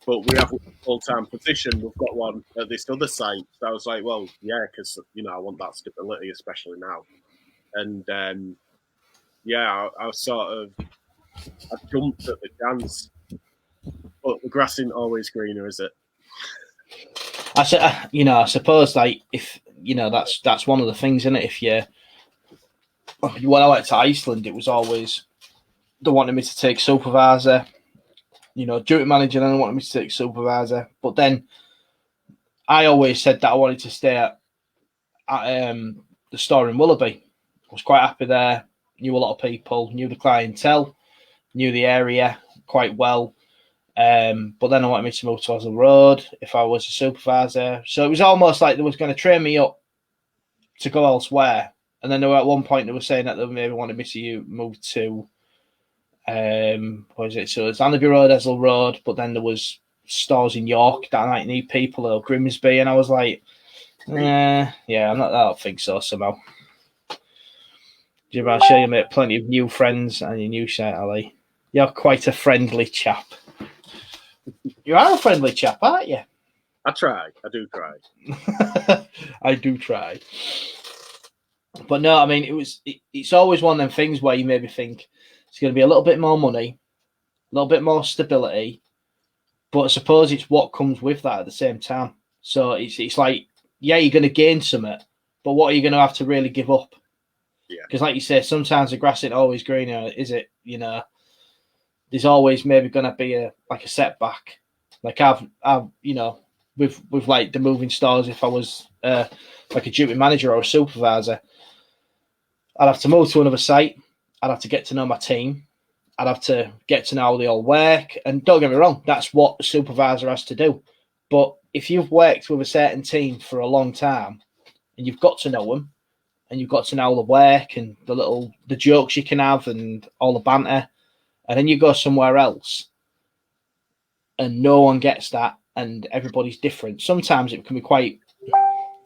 but we have a full-time position. We've got one at this other site. So I was like, well, yeah, because I want that stability, especially now. And I jumped at the chance. But the grass isn't always greener, is it? I suppose like if that's one of the things, isn't it? If when I went to Iceland, it was always they wanted me to take supervisor, duty manager, and they wanted me to take supervisor. But then I always said that I wanted to stay at the store in Willoughby. I was quite happy there. Knew a lot of people, knew the clientele, knew the area quite well. But then I wanted me to move to Oslo Road if I was a supervisor. So it was almost like they was going to train me up to go elsewhere. And then at one point they were saying that they maybe wanted me to move to what is it? So it's Annaby Road, Oslo Road, but then there was stores in York that I might need people, or Grimsby, and I was like, I don't think so somehow. I'll show you mate plenty of new friends and your new shirt, Ali. You're quite a friendly chap. You are a friendly chap, aren't you? I do try. I do try. But no, I mean, it's always one of them things where you maybe think it's going to be a little bit more money, a little bit more stability, but I suppose it's what comes with that at the same time. So it's like, yeah, you're going to gain something, but what are you going to have to really give up? Yeah. Because like you say, sometimes the grass isn't always greener, is it? There's always maybe going to be a setback. Like I've with like the moving stores, if I was like a duty manager or a supervisor, I'd have to move to another site. I'd have to get to know my team. I'd have to get to know how they all work. And don't get me wrong, that's what a supervisor has to do. But if you've worked with a certain team for a long time and you've got to know them and you've got to know all the work and the jokes you can have and all the banter, and then you go somewhere else and no one gets that and everybody's different, sometimes it can be quite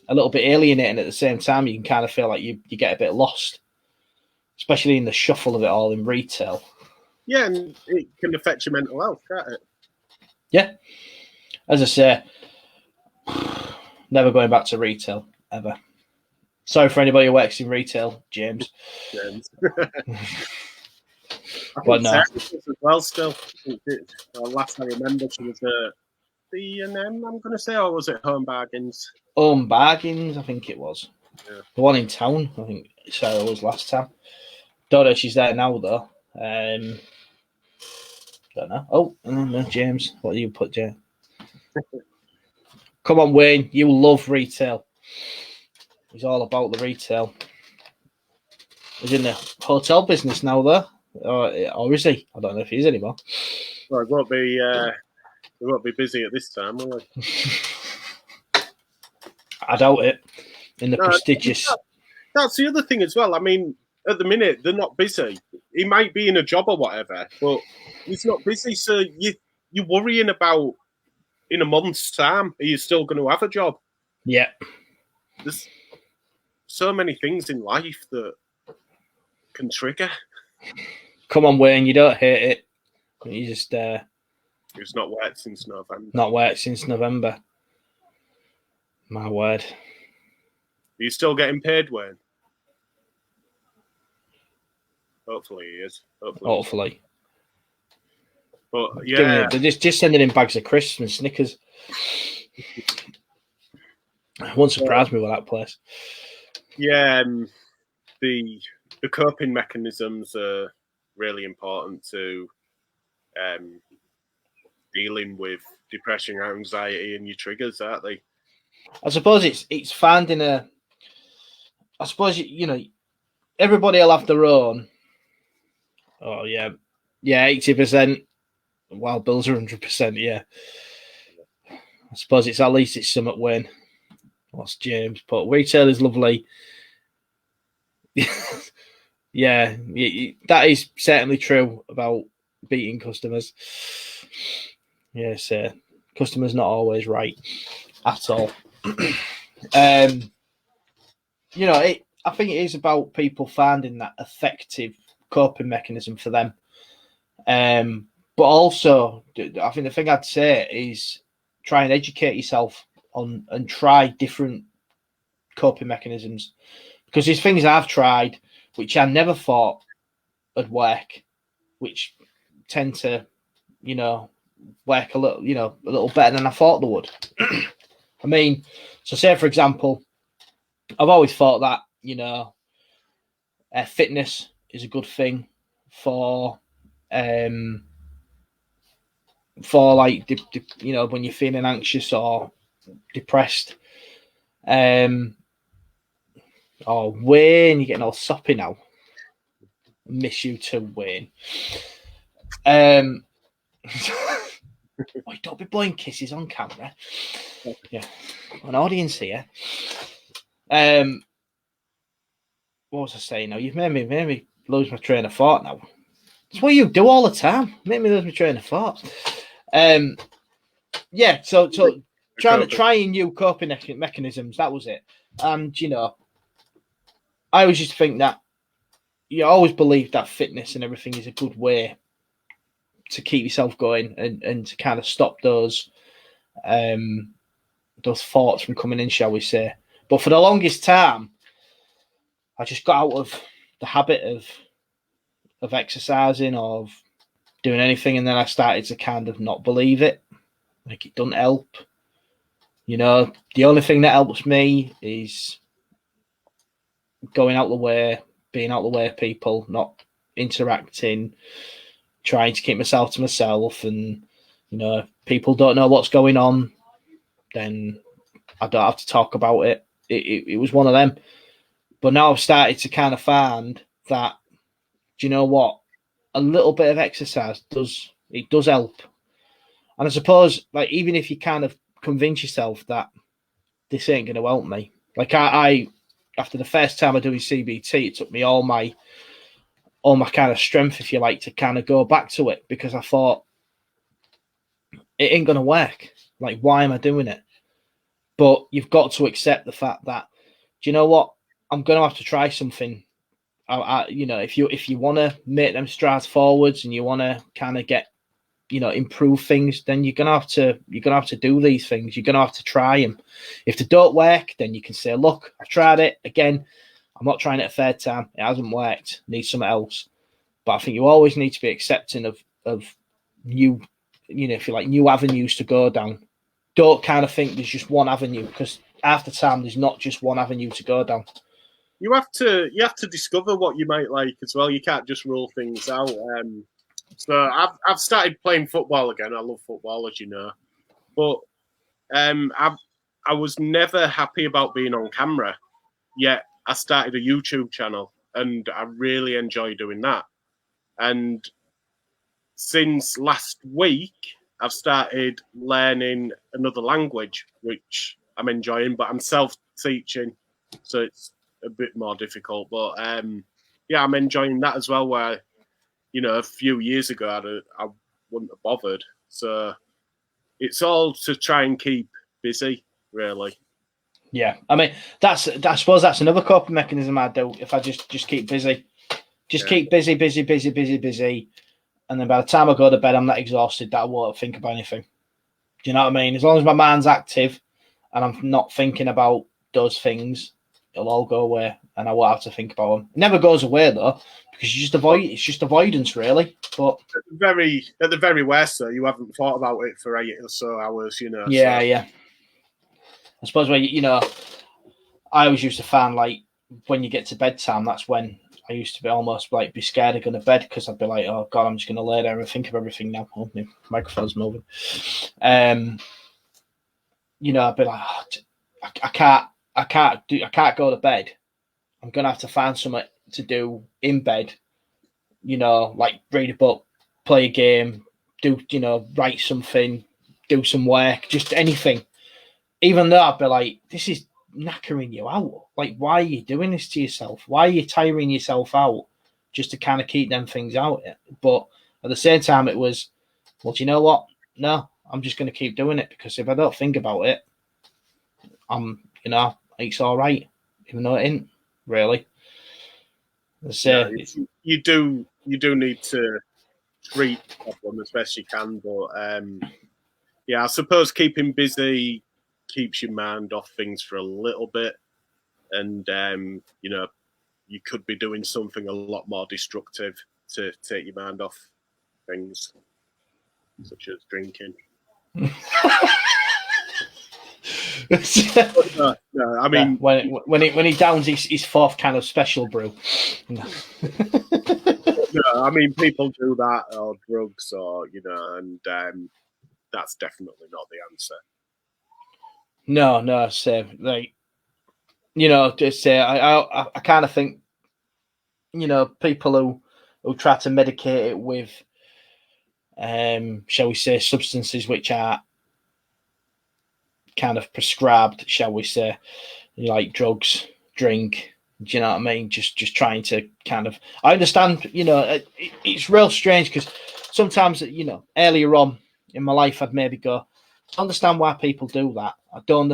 a little bit alienating. At the same time, you can kind of feel like you get a bit lost, especially in the shuffle of it all in retail. Yeah, and it can affect your mental health, can't it? Yeah. As I say, never going back to retail, ever. Sorry for anybody who works in retail, James. But no. As well, still. Last I remember, she was B&M, I'm going to say, or was it Home Bargains? Home Bargains, I think it was. Yeah. The one in town, I think Sarah was last time. Don't know if she's there now, though. Don't know. Oh, no, James. What do you put, James? Come on, Wayne. You love retail. He's all about the retail. He's in the hotel business now, though. Or is he? I don't know if he is anymore. Well, it won't be busy at this time, will it? I doubt it. In the prestigious. That's the other thing as well. I mean, at the minute, they're not busy. He might be in a job or whatever, but he's not busy. So you're worrying about in a month's time, are you still going to have a job? Yeah. There's so many things in life that can trigger. Come on, Wayne, you don't hate it. You just it's not worked since November. Not worked since November. My word. Are you still getting paid, Wayne? Hopefully he is. Hopefully. But yeah, they're just sending in bags of crisps and Snickers. Won't surprise me with that place. Yeah, the coping mechanisms are really important to dealing with depression, anxiety, and your triggers, aren't they? I suppose it's finding a. I suppose everybody will have their own. Oh yeah, 80%. While Bills are 100%. Yeah, I suppose it's at least it's somewhat Wayne. What's James? But retail is lovely. Yeah, that is certainly true about beating customers. Yes, customers not always right at all. you know, I think it is about people finding that effective coping mechanism for them. But also, I think the thing I'd say is try and educate yourself on and try different coping mechanisms, because there's things I've tried which I never thought would work, which tend to, you know, work a little better than I thought they would. I mean, so say for example, I've always thought that, you know, fitness is a good thing for like you know, when you're feeling anxious or depressed. Oh, Wayne, you're getting all soppy now. Miss you too, Wayne. Oh, don't be blowing kisses on camera. Yeah, an audience here. What was I saying now? You've made me lose my train of thought now. It's what you do all the time. Make me lose my train of thought. Yeah, so trying new coping mechanisms, that was it. And, you know, I always used to think that you always believe that fitness and everything is a good way to keep yourself going and to kind of stop those thoughts from coming in, shall we say. But for the longest time, I just got out of the habit of exercising, of doing anything, and then I started to kind of not believe it. Like, it doesn't help. You know, the only thing that helps me is going out the way, being out the way of people, not interacting, trying to keep myself to myself. And, you know, if people don't know what's going on, then I don't have to talk about it. It was one of them. But now I've started to kind of find that, do you know what? A little bit of exercise does help. And I suppose, like, even if you kind of convince yourself that this ain't going to help me, like I after the first time I doing CBT, it took me all my kind of strength, if you like, to kind of go back to it, because I thought it ain't going to work. Like, why am I doing it? But you've got to accept the fact that, do you know what? I'm going to have to try something. You know, if you want to make them strides forwards and you want to kind of get, you know, improve things, then you're gonna have to do these things. You're gonna have to try them. If they don't work, then you can say, look, I've tried it again. I'm not trying it a third time. It hasn't worked. Need something else. But I think you always need to be accepting of new, you know, if you like, new avenues to go down. Don't kind of think there's just one avenue, because half the time there's not just one avenue to go down. You have to discover what you might like as well. You can't just rule things out. So I've started playing football again. I love football, as you know, but I was never happy about being on camera. Yet I started a YouTube channel, and I really enjoy doing that. And since last week, I've started learning another language, which I'm enjoying, but I'm self-teaching, so it's a bit more difficult. But yeah, I'm enjoying that as well, where, you know, a few years ago, I wouldn't have bothered. So it's all to try and keep busy, really. Yeah, I mean, I suppose that's another coping mechanism I do. If I just keep busy, keep busy, and then by the time I go to bed, I'm not exhausted that I won't think about anything. Do you know what I mean? As long as my mind's active and I'm not thinking about those things, it'll all go away, and I won't have to think about them. It never goes away though, because it's just avoidance, really. But at the very worst, though, you haven't thought about it for 8 or so hours, you know. Yeah, so. yeah. I suppose when you know, I always used to find, like, when you get to bedtime, that's when I used to be almost like be scared of going to bed, because I'd be like, oh God, I'm just going to lay there and think of everything now. Oh, my microphone's moving. You know, I'd be like, oh, I can't go to bed. I'm going to have to find something to do in bed. You know, like read a book, play a game, write something, do some work, just anything. Even though I'd be like, this is knackering you out. Like, why are you doing this to yourself? Why are you tiring yourself out just to kind of keep them things out? But at the same time, it was, well, do you know what? No, I'm just going to keep doing it, because if I don't think about it, it's all right. even though it ain't really. No, you do need to treat the problem as best you can, but yeah, I suppose keeping busy keeps your mind off things for a little bit, and you know, you could be doing something a lot more destructive to take your mind off things, such as drinking. No, I mean, when he downs his fourth kind of special brew. No, I mean people do that, or drugs, or you know, and that's definitely not the answer. No, so like, you know, just say I kind of think, you know, people who try to medicate it with, shall we say, substances which are kind of prescribed, shall we say, like drugs, drink. Do you know what I mean? Just trying to kind of. I understand. You know, it's real strange because sometimes, you know, earlier on in my life, I'd maybe go, I understand why people do that. I don't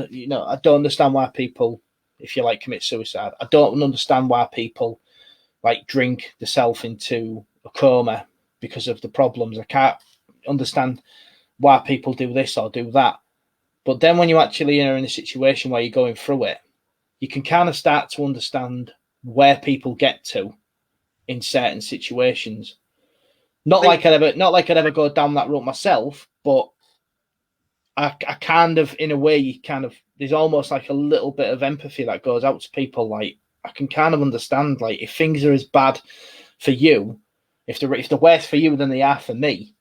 understand why people, if you like, commit suicide. I don't understand why people like drink themselves into a coma because of the problems. I can't understand why people do this or do that. But then when you actually are in a situation where you're going through it, you can kind of start to understand where people get to in certain situations. Not like I'd ever go down that route myself, but I kind of, in a way, you kind of, there's almost like a little bit of empathy that goes out to people. Like, I can kind of understand, like, if things are as bad for you, if they're worse for you than they are for me,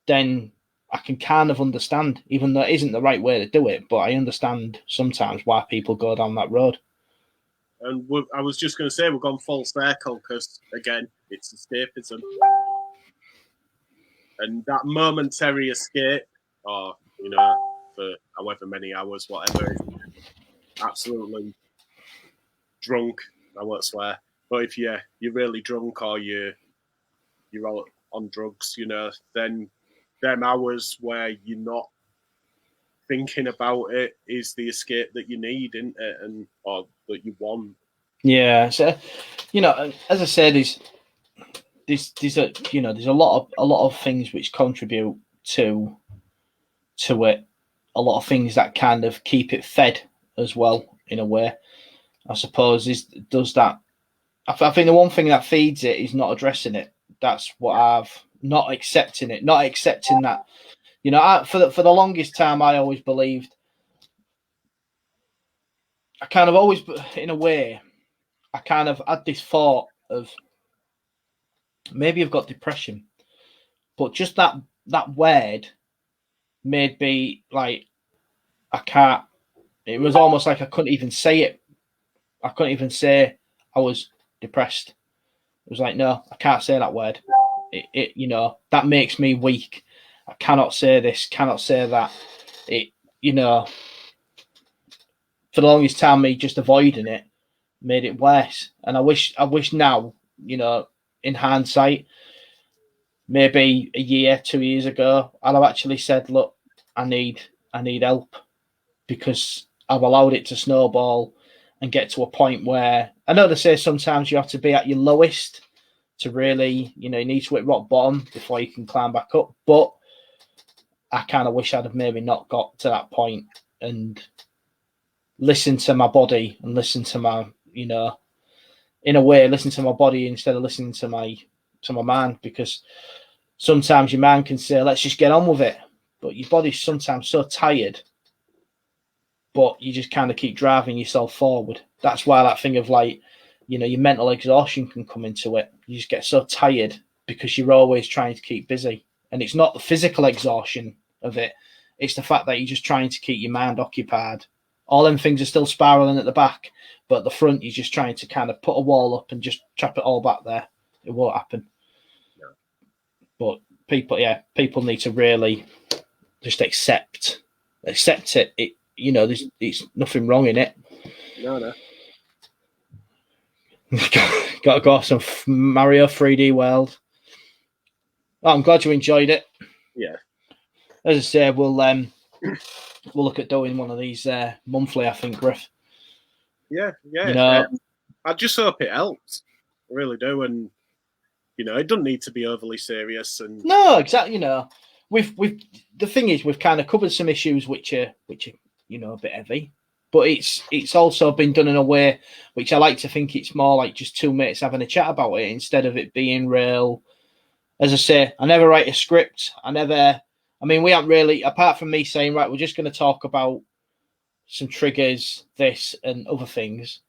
then I can kind of understand, even though it isn't the right way to do it, but I understand sometimes why people go down that road. And I was just going to say, we've gone full circle because, again, it's escapism. And that momentary escape, or, you know, for however many hours, whatever, absolutely drunk, I won't swear. But if you're really drunk or you're on drugs, you know, then them hours where you're not thinking about it is the escape that you need, isn't it? And or that you want. Yeah, so, you know, as I said, there's a lot of things which contribute to it. A lot of things that kind of keep it fed as well, in a way. I suppose does that. I think the one thing that feeds it is not addressing it. That's what I've not accepting it, not accepting that. You know, for the longest time, I always believed. I kind of always, in a way, I kind of had this thought of maybe I've got depression, but just that word made me like I can't. It was almost like I couldn't even say it. I couldn't even say I was depressed. It was like, no, I can't say that word. You know, that makes me weak. I cannot say this, cannot say that. It, you know, for the longest time, me just avoiding it made it worse. And I wish now, you know, in hindsight, maybe a year, 2 years ago, I'd have actually said, look, I need help, because I've allowed it to snowball and get to a point where I know they say sometimes you have to be at your lowest to really, you know, you need to hit rock bottom before you can climb back up. But I kind of wish I'd have maybe not got to that point and listened to my body and listened to my, you know, in a way, listen to my body instead of listening to my mind, because sometimes your mind can say, let's just get on with it. But your body's sometimes so tired, but you just kind of keep driving yourself forward. That's why that thing of like, you know, your mental exhaustion can come into it. You just get so tired because you're always trying to keep busy. And it's not the physical exhaustion of it. It's the fact that you're just trying to keep your mind occupied. All them things are still spiraling at the back, but at the front, you're just trying to kind of put a wall up and just trap it all back there. It won't happen. No. But people need to really just accept it. You know, there's nothing wrong in it. No. Got to go off some Mario 3D World. Oh, I'm glad you enjoyed it. Yeah. As I say, we'll look at doing one of these monthly, I think, Griff. Yeah. You know, I just hope it helps. I really do, and it doesn't need to be overly serious. And no, exactly. You know, we've the thing is we've kind of covered some issues which are a bit heavy, but it's also been done in a way which I like to think it's more like just two mates having a chat about it instead of it being real. As I say, I never write a script. We haven't really, apart from me saying, right, we're just going to talk about some triggers, this and other things.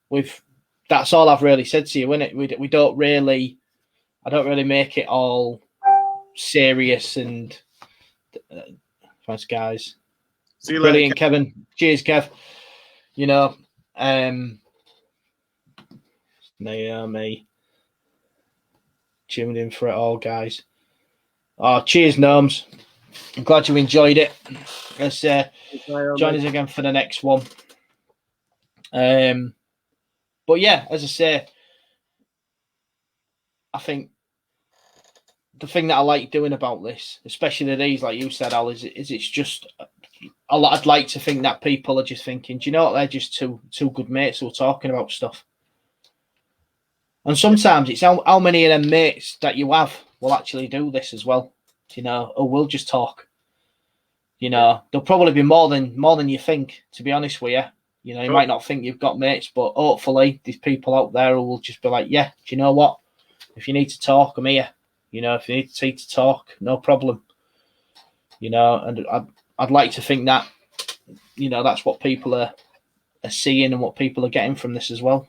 That's all I've really said to you, isn't it? We don't really, I don't really make it all serious and thanks, guys. see you Brilliant, later. Kevin. Cheers, Kev. Naomi tuned in for it all, guys. Oh, cheers, Gnomes. I'm glad you enjoyed it. Let's join us again for the next one. But yeah, as I say, I think the thing that I like doing about this, especially these, like you said, Al, is it's just a lot. I'd like to think that people are just thinking, do you know what? They're just two good mates who are talking about stuff. And sometimes it's how many of them mates that you have will actually do this as well. Or will just talk. There'll probably be more than you think, to be honest with you. You might not think you've got mates, but hopefully there's people out there who will just be like, yeah, do you know what? If you need to talk, I'm here. If you need to talk, no problem. And I'd like to think that, that's what people are seeing and what people are getting from this as well.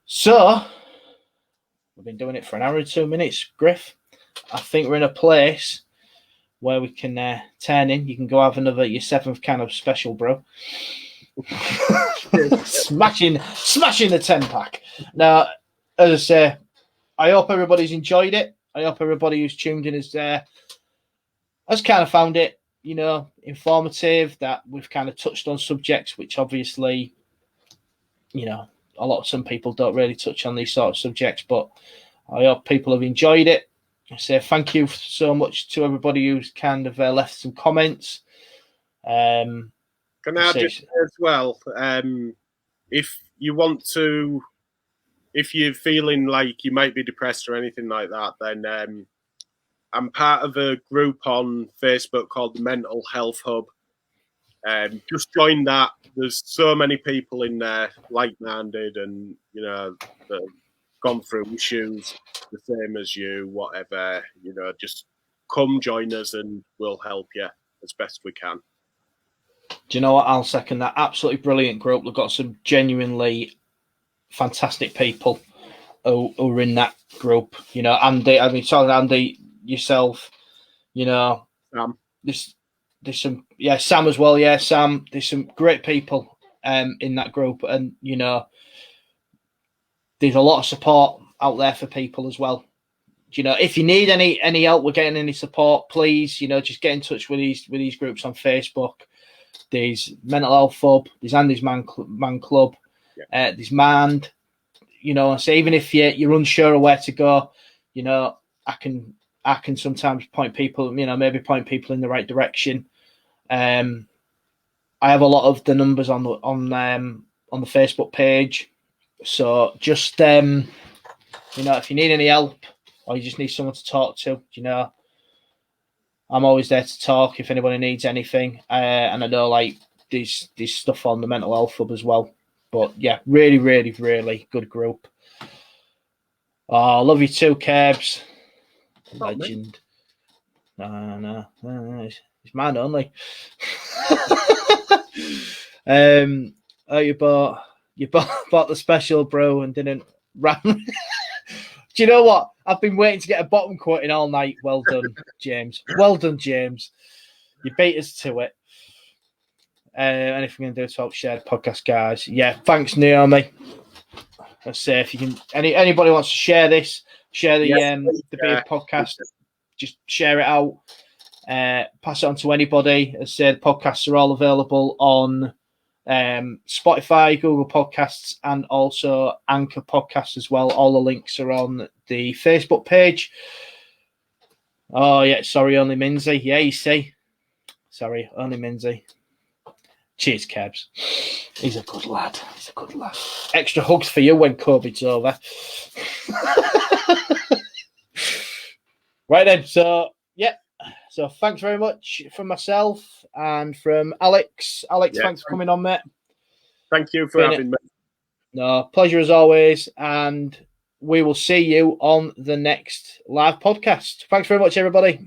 So we've been doing it for an hour and 2 minutes, Griff. I think we're in a place where we can turn in. You can go have your 7th can of special, bro. smashing the 10-pack. Now, as I say, I hope everybody's enjoyed it. I hope everybody who's tuned in has kind of found it, informative, that we've kind of touched on subjects which obviously, some people don't really touch on these sort of subjects, but I hope people have enjoyed it. I say thank you so much to everybody who's kind of left some comments. Can I just say as well, if you want to, if you're feeling like you might be depressed or anything like that, then I'm part of a group on Facebook called the Mental Health Hub. Just join that. There's so many people in there like-minded and, that have gone through issues the same as you, whatever, just come join us and we'll help you as best we can. Do you know what? I'll second that. Absolutely brilliant group. We've got some genuinely fantastic people who are in that group. Andy, talking Andy, yourself, there's some, Sam as well. Yeah, Sam, there's some great people in that group. And, there's a lot of support out there for people as well. If you need any help with getting any support, please, just get in touch with these groups on Facebook. There's Mental Health Hub, there's Andy's Man Club, there's Mand. So even if you're unsure of where to go, I can sometimes point people, maybe point people in the right direction. I have a lot of the numbers on the Facebook page. So just if you need any help or you just need someone to talk to, I'm always there to talk if anybody needs anything. And I know there's stuff on the Mental Health Hub as well. But yeah, really, really, really good group. Oh, love you too, Cabs. Legend. No, it's mine only. You bought the special, bro, and didn't ram. Do you know what? I've been waiting to get a bottom quoting all night. Well done, James. Well done, James. You beat us to it. Anything we can do to help share the podcast, guys? Yeah, thanks, Naomi. Let's say if you can, anybody wants to share this, share the Beard podcast, just share it out. Pass it on to anybody. As I said, podcasts are all available on Spotify, Google Podcasts, and also Anchor Podcasts as well. All the links are on the Facebook page. Oh, yeah, sorry, only Minzy. Yeah, you see. Sorry, only Minzy. Cheers, Kebs. He's a good lad. Extra hugs for you when COVID's over. Right then, so yeah. So thanks very much from myself and from Alex. Alex, thanks for coming on, mate. Thank you for having me. No, pleasure as always. And we will see you on the next live podcast. Thanks very much, everybody.